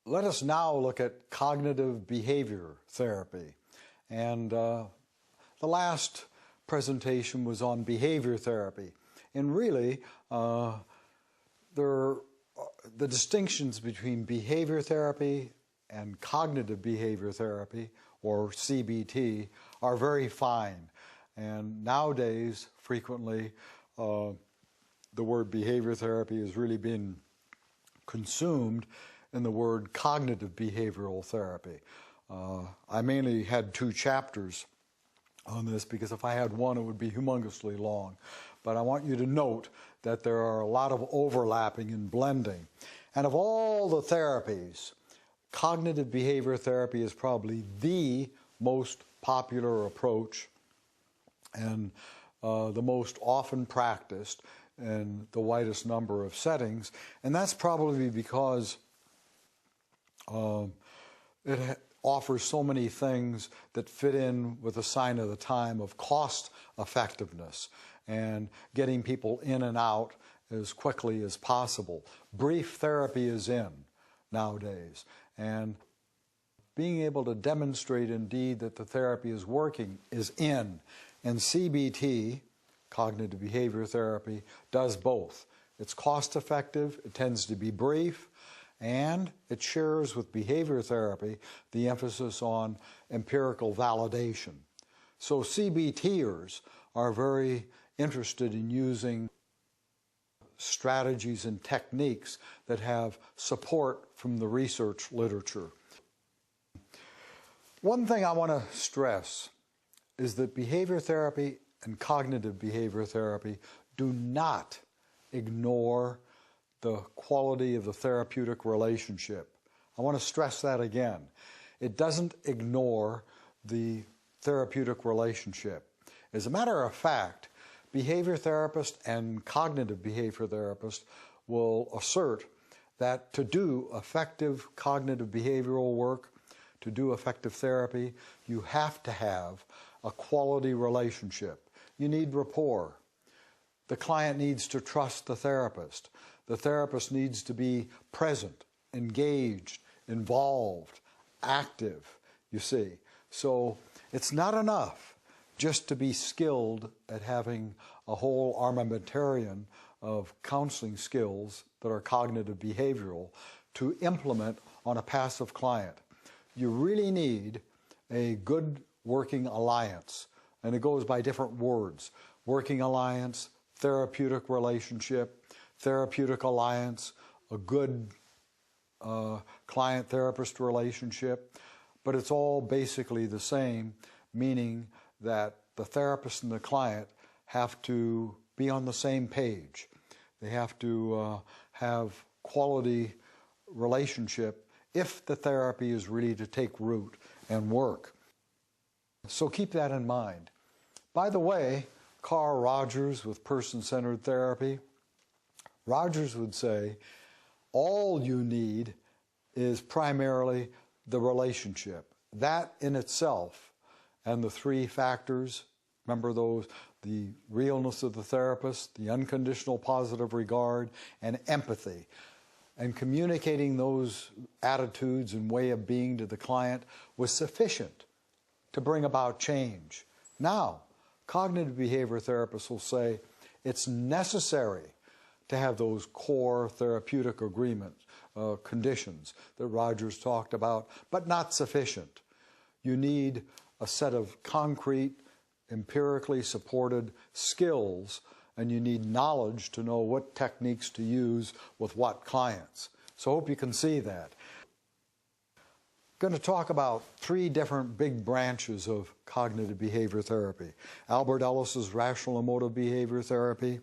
Let us now look at cognitive behavior therapy. And the last presentation was on behavior therapy. And really, the distinctions between behavior therapy and cognitive behavior therapy, or CBT, are very fine. And nowadays, frequently, the word behavior therapy has really been consumed in the word cognitive behavioral therapy. I mainly had 2 chapters on this because if I had one, it would be humongously long. But I want you to note that there are a lot of overlapping and blending. And of all the therapies, cognitive behavior therapy is probably the most popular approach and the most often practiced in the widest number of settings. And that's probably because it offers so many things that fit in with a sign of the time of cost effectiveness and getting people in and out as quickly as possible. Brief therapy is in nowadays, and being able to demonstrate indeed that the therapy is working is in. And CBT, cognitive behavior therapy, does both. It's cost effective, it tends to be brief, and it shares with behavior therapy the emphasis on empirical validation. So CBTers are very interested in using strategies and techniques that have support from the research literature. One thing I want to stress is that behavior therapy and cognitive behavior therapy do not ignore the quality of the therapeutic relationship. I want to stress that again. It doesn't ignore the therapeutic relationship. As a matter of fact, behavior therapists and cognitive behavior therapists will assert that to do effective cognitive behavioral work, to do effective therapy, you have to have a quality relationship. You need rapport. The client needs to trust the therapist. The therapist needs to be present, engaged, involved, active, you see. So it's not enough just to be skilled at having a whole armamentarium of counseling skills that are cognitive behavioral to implement on a passive client. You really need a good working alliance, and it goes by different words. Working alliance, therapeutic relationship, therapeutic alliance, a good client-therapist relationship, but it's all basically the same, meaning that the therapist and the client have to be on the same page. They have to have quality relationship if the therapy is really to take root and work. So keep that in mind. By the way, Carl Rogers with person-centered therapy, Rogers would say, all you need is primarily the relationship. That in itself, and the 3 factors, remember those, the realness of the therapist, the unconditional positive regard, and empathy. And communicating those attitudes and way of being to the client was sufficient to bring about change. Now, cognitive behavior therapists will say it's necessary to have those core therapeutic agreements, conditions that Rogers talked about, but not sufficient. You need a set of concrete, empirically supported skills, and you need knowledge to know what techniques to use with what clients. So I hope you can see that. I'm going to talk about 3 different big branches of cognitive behavior therapy. Albert Ellis's rational emotive behavior therapy,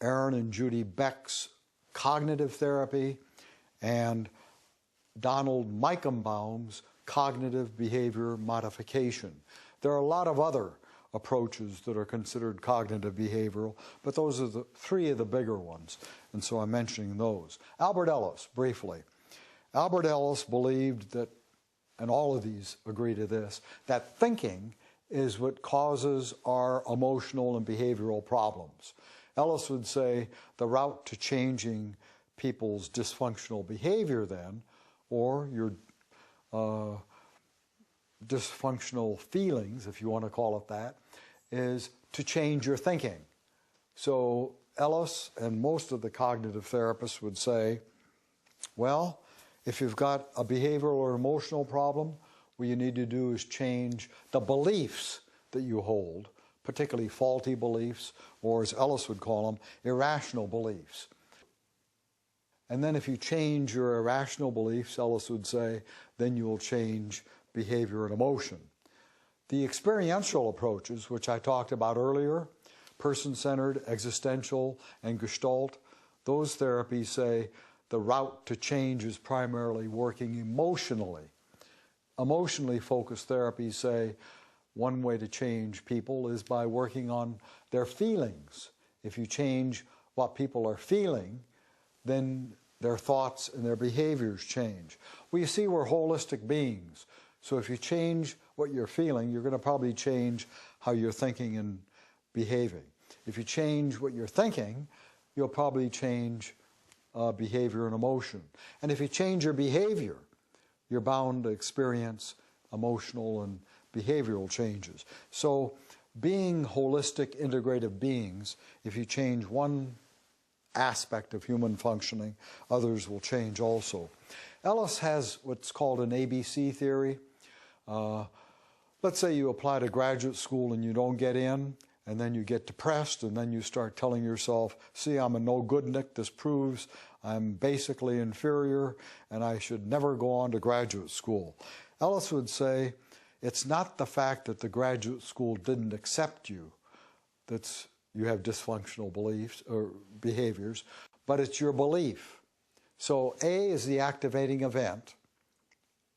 Aaron and Judy Beck's cognitive therapy, and Donald Meichenbaum's cognitive behavior modification. There are a lot of other approaches that are considered cognitive behavioral, but those are the 3 of the bigger ones, and so I'm mentioning those. Albert Ellis, briefly. Albert Ellis believed that, and all of these agree to this, that thinking is what causes our emotional and behavioral problems. Ellis would say the route to changing people's dysfunctional behavior then, or your dysfunctional feelings, if you want to call it that, is to change your thinking. So Ellis and most of the cognitive therapists would say, well, if you've got a behavioral or emotional problem, what you need to do is change the beliefs that you hold, particularly faulty beliefs, or as Ellis would call them, irrational beliefs. And then if you change your irrational beliefs, Ellis would say, then you will change behavior and emotion. The experiential approaches, which I talked about earlier, person-centered, existential, and Gestalt, those therapies say the route to change is primarily working emotionally. Emotionally focused therapies say one way to change people is by working on their feelings. If you change what people are feeling, then their thoughts and their behaviors change. Well, you see, we're holistic beings. So if you change what you're feeling, you're going to probably change how you're thinking and behaving. If you change what you're thinking, you'll probably change behavior and emotion. And if you change your behavior, you're bound to experience emotional and behavioral changes. So being holistic, integrative beings, if you change one aspect of human functioning, others will change also. Ellis has what's called an ABC theory. Let's say you apply to graduate school and you don't get in, and then you get depressed, and then you start telling yourself, see, I'm a no-goodnik, this proves I'm basically inferior, and I should never go on to graduate school. Ellis would say, it's not the fact that the graduate school didn't accept you, that you have dysfunctional beliefs or behaviors, but it's your belief. So A is the activating event.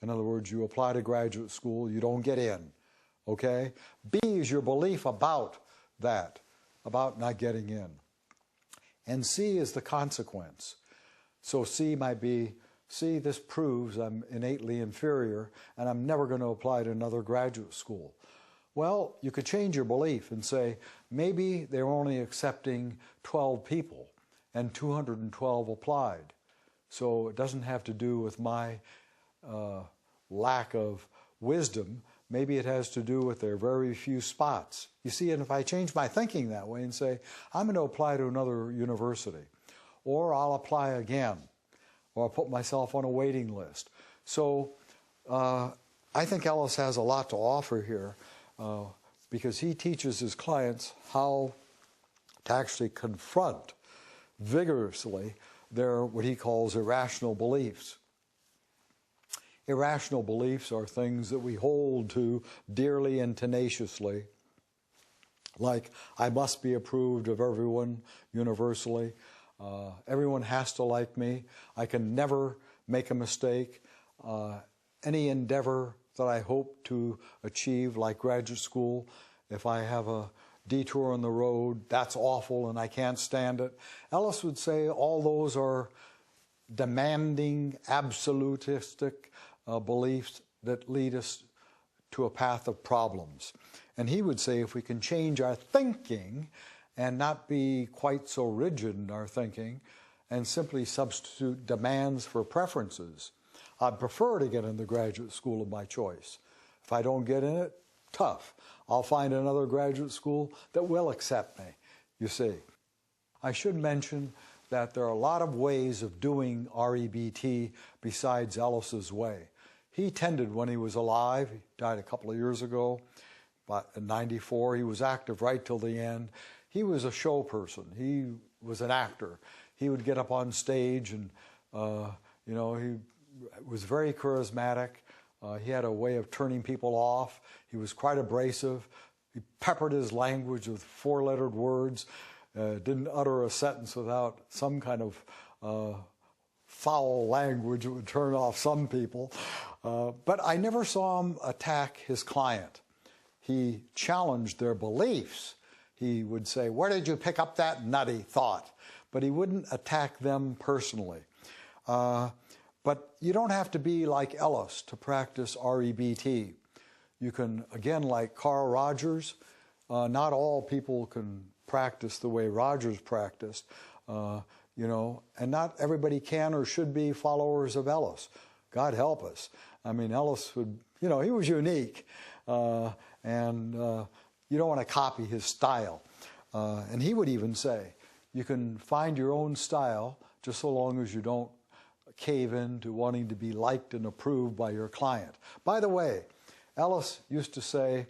In other words, you apply to graduate school, you don't get in, okay? B is your belief about that, about not getting in. And C is the consequence. So C might be, see, this proves I'm innately inferior and I'm never going to apply to another graduate school. Well, you could change your belief and say, maybe they're only accepting 12 people and 212 applied. So it doesn't have to do with my lack of wisdom. Maybe it has to do with their very few spots. You see, and if I change my thinking that way and say, I'm going to apply to another university, or I'll apply again, or I'll put myself on a waiting list. So I think Ellis has a lot to offer here because he teaches his clients how to actually confront vigorously their, what he calls irrational beliefs. Irrational beliefs are things that we hold to dearly and tenaciously, like I must be approved of everyone universally, everyone has to like me, I can never make a mistake, any endeavor that I hope to achieve, like graduate school, if I have a detour on the road, that's awful and I can't stand it. Ellis would say all those are demanding, absolutistic beliefs that lead us to a path of problems. And he would say if we can change our thinking and not be quite so rigid in our thinking and simply substitute demands for preferences, I'd prefer to get in the graduate school of my choice. If I don't get in it, tough. I'll find another graduate school that will accept me, you see. I should mention that there are a lot of ways of doing REBT besides Ellis's way. He tended when he was alive, he died a couple of years ago, but in '94, he was active right till the end. He was a show person, he was an actor. He would get up on stage and, you know, he was very charismatic. He had a way of turning people off. He was quite abrasive. He peppered his language with four-lettered words, didn't utter a sentence without some kind of foul language that would turn off some people. But I never saw him attack his client. He challenged their beliefs. He would say, where did you pick up that nutty thought? But he wouldn't attack them personally. But you don't have to be like Ellis to practice REBT. You can, again, like Carl Rogers, not all people can practice the way Rogers practiced. and not everybody can or should be followers of Ellis. God help us. I mean, Ellis would, he was unique, and you don't want to copy his style. And he would even say, you can find your own style just so long as you don't cave in to wanting to be liked and approved by your client. By the way, Ellis used to say,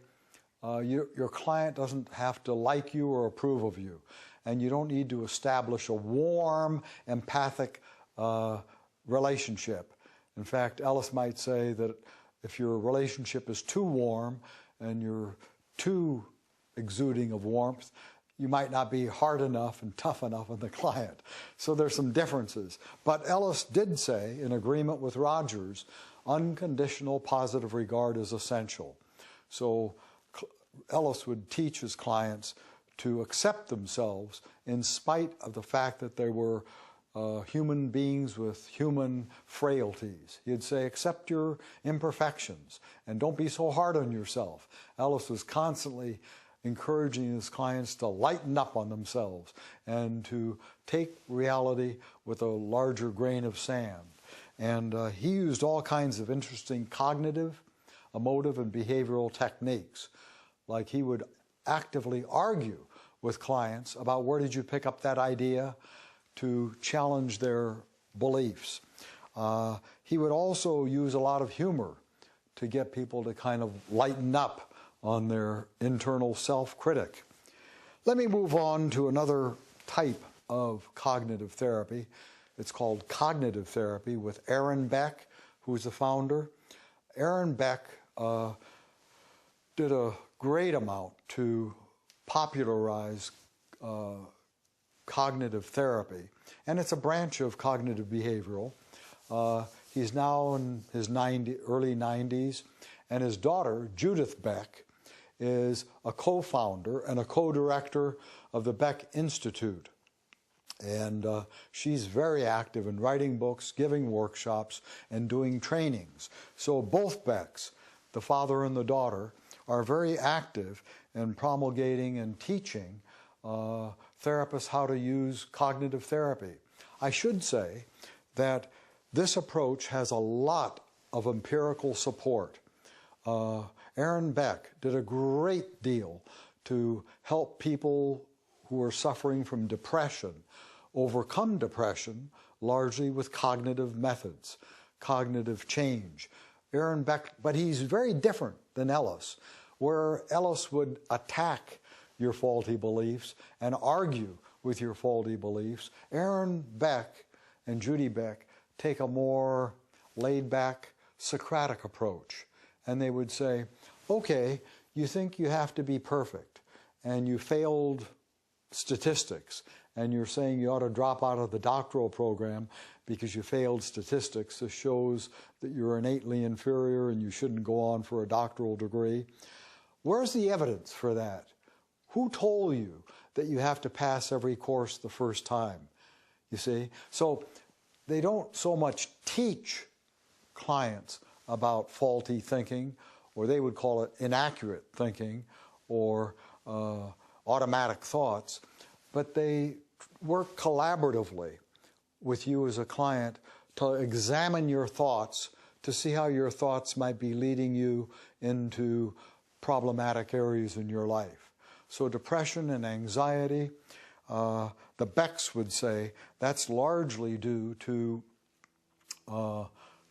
your client doesn't have to like you or approve of you, and you don't need to establish a warm, empathic relationship. In fact, Ellis might say that if your relationship is too warm and you're too exuding of warmth, you might not be hard enough and tough enough on the client. So there's some differences. But Ellis did say, in agreement with Rogers, unconditional positive regard is essential. So Ellis would teach his clients to accept themselves in spite of the fact that they were human beings with human frailties. He'd say, accept your imperfections and don't be so hard on yourself. Ellis was constantly encouraging his clients to lighten up on themselves and to take reality with a larger grain of sand. And he used all kinds of interesting cognitive, emotive, and behavioral techniques. Like he would actively argue with clients about where did you pick up that idea, to challenge their beliefs. He would also use a lot of humor to get people to kind of lighten up on their internal self-critic. Let me move on to another type of cognitive therapy. It's called cognitive therapy with Aaron Beck, who's the founder. Aaron Beck did a great amount to popularize cognitive therapy, and it's a branch of cognitive behavioral. He's now in his early 90s, and his daughter, Judith Beck, is a co-founder and a co-director of the Beck Institute. And she's very active in writing books, giving workshops, and doing trainings. So both Becks, the father and the daughter, are very active in promulgating and teaching therapists how to use cognitive therapy. I should say that this approach has a lot of empirical support. Aaron Beck did a great deal to help people who are suffering from depression overcome depression largely with cognitive methods, cognitive change. Aaron Beck, but he's very different than Ellis, where Ellis would attack your faulty beliefs and argue with your faulty beliefs. Aaron Beck and Judy Beck take a more laid-back Socratic approach. And they would say, okay, you think you have to be perfect, and you failed statistics, and you're saying you ought to drop out of the doctoral program because you failed statistics. This shows that you're innately inferior and you shouldn't go on for a doctoral degree. Where's the evidence for that? Who told you that you have to pass every course the first time? You see? So they don't so much teach clients about faulty thinking, or they would call it inaccurate thinking or automatic thoughts, but they work collaboratively with you as a client to examine your thoughts to see how your thoughts might be leading you into problematic areas in your life. So depression and anxiety, the Becks would say that's largely due to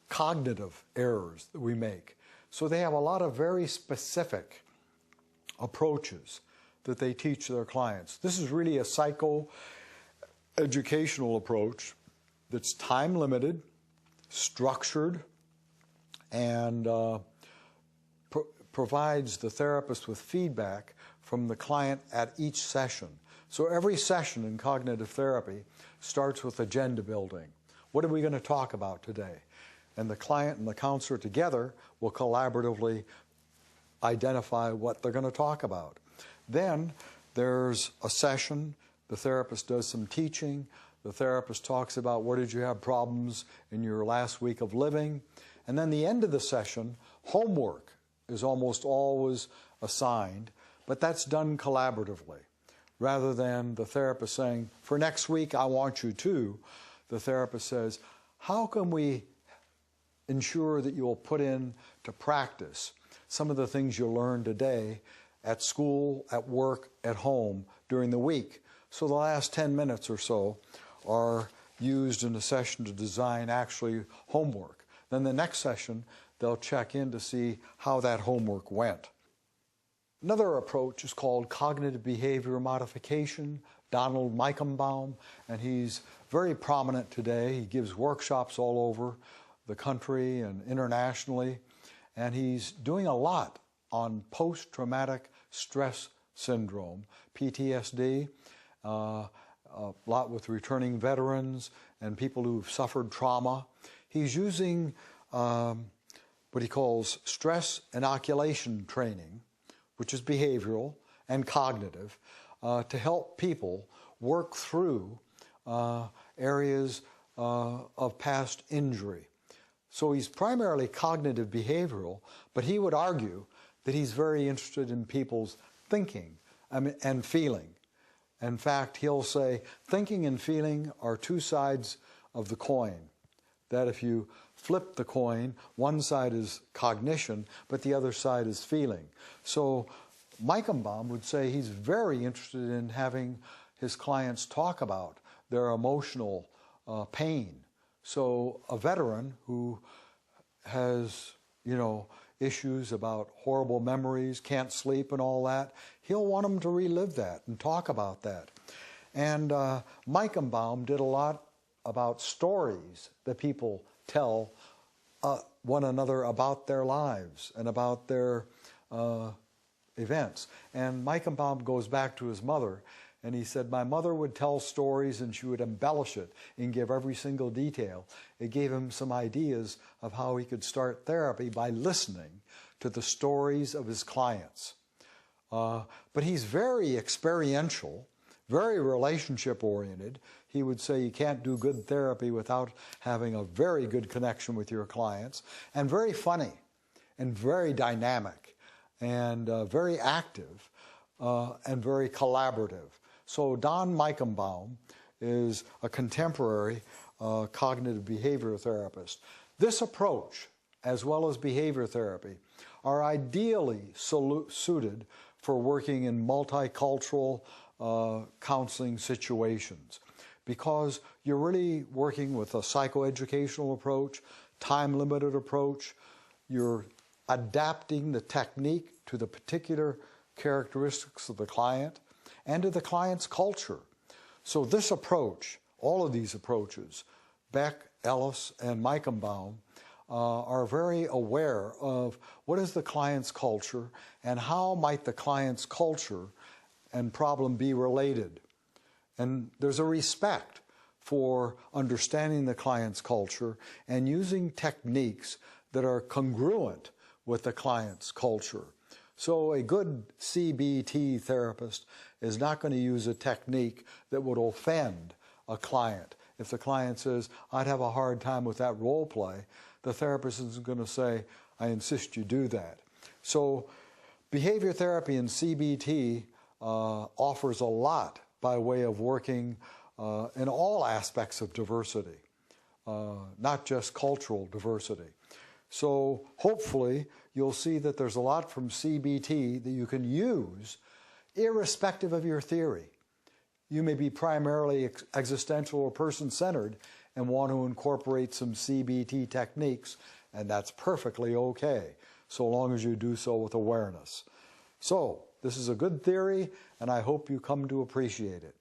cognitive errors that we make. So they have a lot of very specific approaches that they teach their clients. This is really a psycho-educational approach that's time-limited, structured, and provides the therapist with feedback from the client at each session. So every session in cognitive therapy starts with agenda building. What are we going to talk about today? And the client and the counselor together will collaboratively identify what they're going to talk about. Then there's a session, the therapist does some teaching, the therapist talks about where did you have problems in your last week of living, and then the end of the session, homework is almost always assigned, but that's done collaboratively. rather than the therapist saying, for next week I want you to, the therapist says, how can we ensure that you'll put into practice some of the things you learned today at school, at work, at home during the week? So the last 10 minutes or so are used in a session to design actually homework. Then the next session, they'll check in to see how that homework went. Another approach is called cognitive behavior modification. Donald Meichenbaum, and he's very prominent today. He gives workshops all over the country and internationally, and he's doing a lot on post-traumatic stress syndrome, PTSD, a lot with returning veterans and people who've suffered trauma. He's using what he calls stress inoculation training, which is behavioral and cognitive, to help people work through areas of past injury. So he's primarily cognitive behavioral, but he would argue that he's very interested in people's thinking and feeling. In fact, he'll say thinking and feeling are two sides of the coin. That if you flip the coin, one side is cognition, but the other side is feeling. So Meichenbaum would say he's very interested in having his clients talk about their emotional pain. So a veteran who has, issues about horrible memories, can't sleep and all that, he'll want them to relive that and talk about that. And Meichenbaum did a lot about stories that people tell one another about their lives and about their events. And Meichenbaum goes back to his mother, and he said, my mother would tell stories and she would embellish it and give every single detail. It gave him some ideas of how he could start therapy by listening to the stories of his clients. But he's very experiential, very relationship-oriented. He would say you can't do good therapy without having a very good connection with your clients, and very funny and very dynamic and very active and very collaborative. So Don Meichenbaum is a contemporary cognitive behavior therapist. This approach, as well as behavior therapy, are ideally suited for working in multicultural counseling situations, because you're really working with a psychoeducational approach, time-limited approach. You're adapting the technique to the particular characteristics of the client and to the client's culture. So this approach, all of these approaches, Beck, Ellis, and Meichenbaum, are very aware of what is the client's culture and how might the client's culture and problem be related. And there's a respect for understanding the client's culture and using techniques that are congruent with the client's culture. So a good CBT therapist is not going to use a technique that would offend a client. If the client says, I'd have a hard time with that role play, the therapist is going to say, I insist you do that. So behavior therapy and CBT offers a lot by way of working in all aspects of diversity, not just cultural diversity. So hopefully you'll see that there's a lot from CBT that you can use irrespective of your theory. You may be primarily existential or person-centered and want to incorporate some CBT techniques, and that's perfectly okay, so long as you do so with awareness. So this is a good theory, and I hope you come to appreciate it.